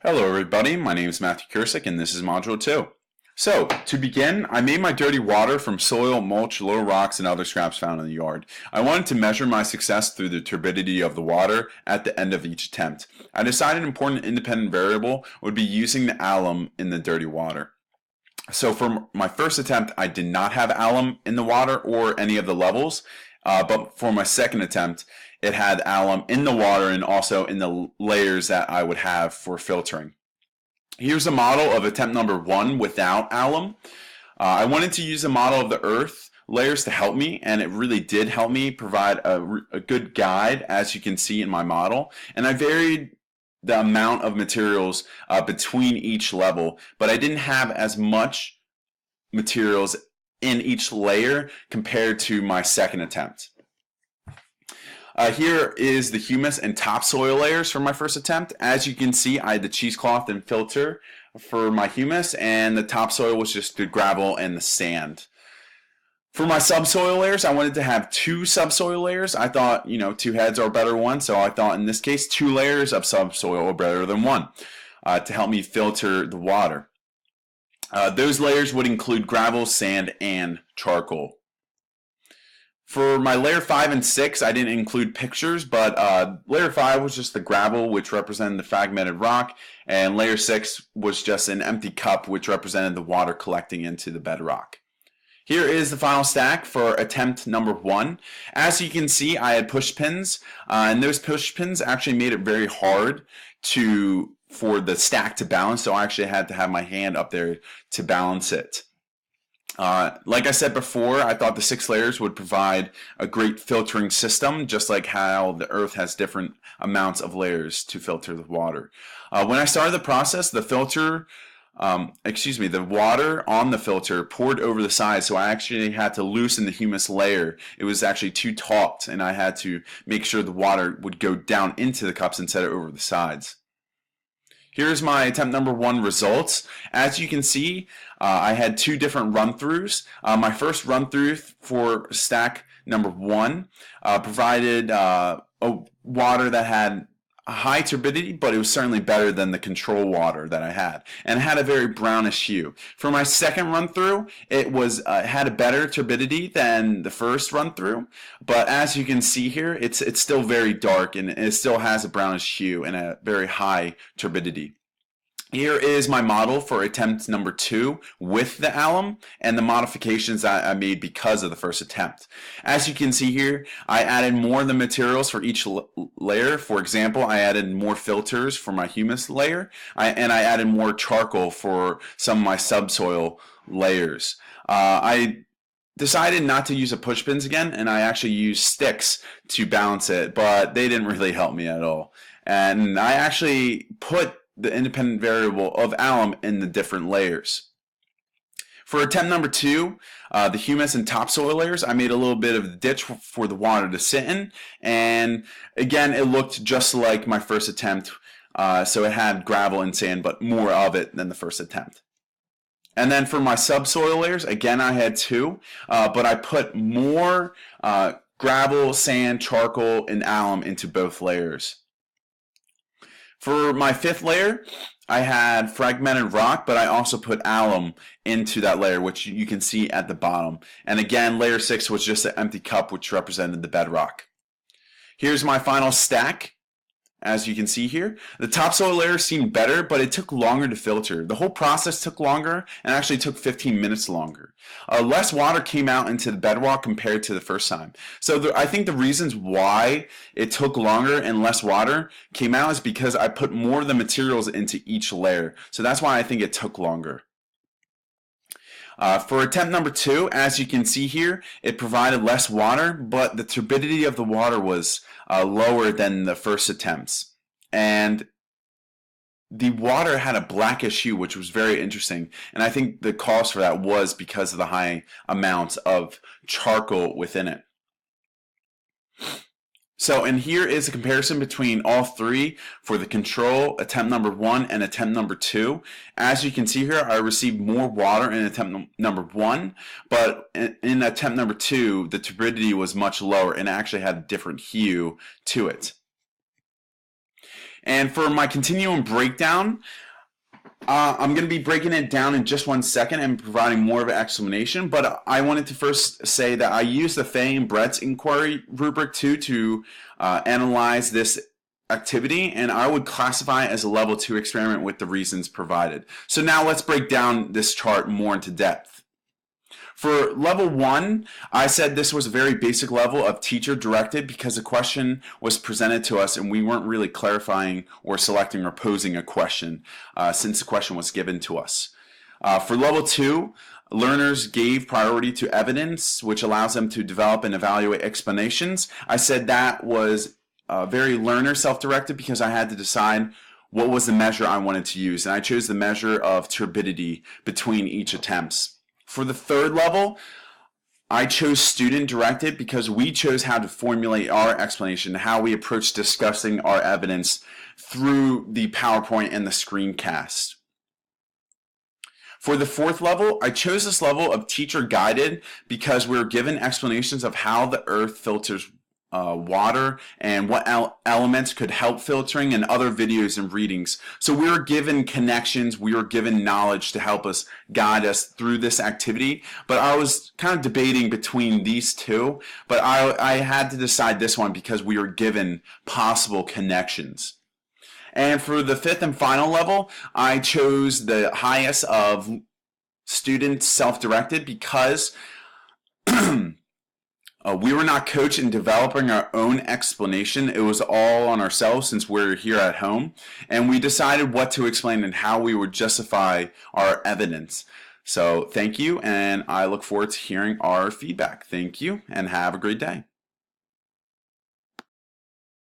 Hello everybody, my name is Matthew Kursick and this is Module 2. So, to begin, I made my dirty water from soil, mulch, low rocks, and other scraps found in the yard. I wanted to measure my success through the turbidity of the water at the end of each attempt. I decided an important independent variable would be using the alum in the dirty water. So for my first attempt, I did not have alum in the water or any of the levels, but for my second attempt, it had alum in the water and also in the layers that I would have for filtering. Here's a model of attempt number 1 without alum. I wanted to use a model of the earth layers to help me, and it really did help me provide a good guide, as you can see in my model. And I varied the amount of materials between each level, but I didn't have as much materials in each layer compared to my second attempt. Here is the humus and topsoil layers for my first attempt. As you can see, I had the cheesecloth and filter for my humus, and the topsoil was just the gravel and the sand. For my subsoil layers, I wanted to have 2 subsoil layers. I thought, 2 heads are better than 1, so I thought in this case 2 layers of subsoil are better than 1 to help me filter the water. Those layers would include gravel, sand, and charcoal. For my layer 5 and 6, I didn't include pictures, but layer 5 was just the gravel, which represented the fragmented rock, and layer 6 was just an empty cup, which represented the water collecting into the bedrock. Here is the final stack for attempt number 1. As you can see, I had push pins, and those push pins actually made it very hard for the stack to balance, so I actually had to have my hand up there to balance it. Like I said before, I thought the 6 layers would provide a great filtering system, just like how the earth has different amounts of layers to filter the water. When I started the process, the water on the filter poured over the side, so I actually had to loosen the humus layer. It was actually too taut, and I had to make sure the water would go down into the cups instead of over the sides. Here's my attempt number 1 results. As you can see, I had 2 different run-throughs. My first run-through for stack number 1 provided a water that had a high turbidity, but it was certainly better than the control water that I had, and it had a very brownish hue. For my second run-through, it had a better turbidity than the first run-through, but as you can see here, it's still very dark, and it still has a brownish hue and a very high turbidity. Here is my model for attempt number 2 with the alum and the modifications that I made because of the first attempt. As you can see here, I added more of the materials for each layer. For example, I added more filters for my humus layer, and I added more charcoal for some of my subsoil layers. I decided not to use a push pins again, and I actually used sticks to balance it, but they didn't really help me at all. And I actually put the independent variable of alum in the different layers. For attempt number 2, the humus and topsoil layers, I made a little bit of a ditch for the water to sit in, and again it looked just like my first attempt, so it had gravel and sand, but more of it than the first attempt. And then for my subsoil layers, again I had 2, but I put more gravel, sand, charcoal, and alum into both layers. For my 5th layer, I had fragmented rock, but I also put alum into that layer, which you can see at the bottom. And again, layer 6 was just an empty cup, which represented the bedrock. Here's my final stack. As you can see here, the topsoil layer seemed better, but it took longer to filter. The whole process took longer and actually took 15 minutes longer. Less water came out into the bedrock compared to the first time. So I think the reasons why it took longer and less water came out is because I put more of the materials into each layer. So that's why I think it took longer. For attempt number 2, as you can see here, it provided less water, but the turbidity of the water was lower than the first attempts. And the water had a blackish hue, which was very interesting. And I think the cause for that was because of the high amounts of charcoal within it. So, and here is a comparison between all 3 for the control, attempt number 1 and attempt number 2. As you can see here, I received more water in attempt number 1, but in attempt number 2, the turbidity was much lower and actually had a different hue to it. And for my continuum breakdown, I'm going to be breaking it down in just 1 second and providing more of an explanation, but I wanted to first say that I used the Fay and Brett's inquiry rubric too to analyze this activity, and I would classify it as a level 2 experiment with the reasons provided. So now let's break down this chart more into depth. For level 1, I said this was a very basic level of teacher directed because the question was presented to us and we weren't really clarifying or selecting or posing a question since the question was given to us. For level 2, learners gave priority to evidence, which allows them to develop and evaluate explanations. I said that was very learner self-directed because I had to decide what was the measure I wanted to use, and I chose the measure of turbidity between each attempts. For the third level, I chose student directed because we chose how to formulate our explanation, how we approach discussing our evidence through the PowerPoint and the screencast. For the fourth level, I chose this level of teacher guided because we were given explanations of how the earth filters water and what elements could help filtering and other videos and readings. So we were given connections, we were given knowledge to help us guide us through this activity, but I was kind of debating between these two, but I had to decide this one because we were given possible connections. And for the fifth and final level, I chose the highest of student self-directed because we were not coached in developing our own explanation. It was all on ourselves since we're here at home. And we decided what to explain and how we would justify our evidence. So thank you, and I look forward to hearing our feedback. Thank you, and have a great day.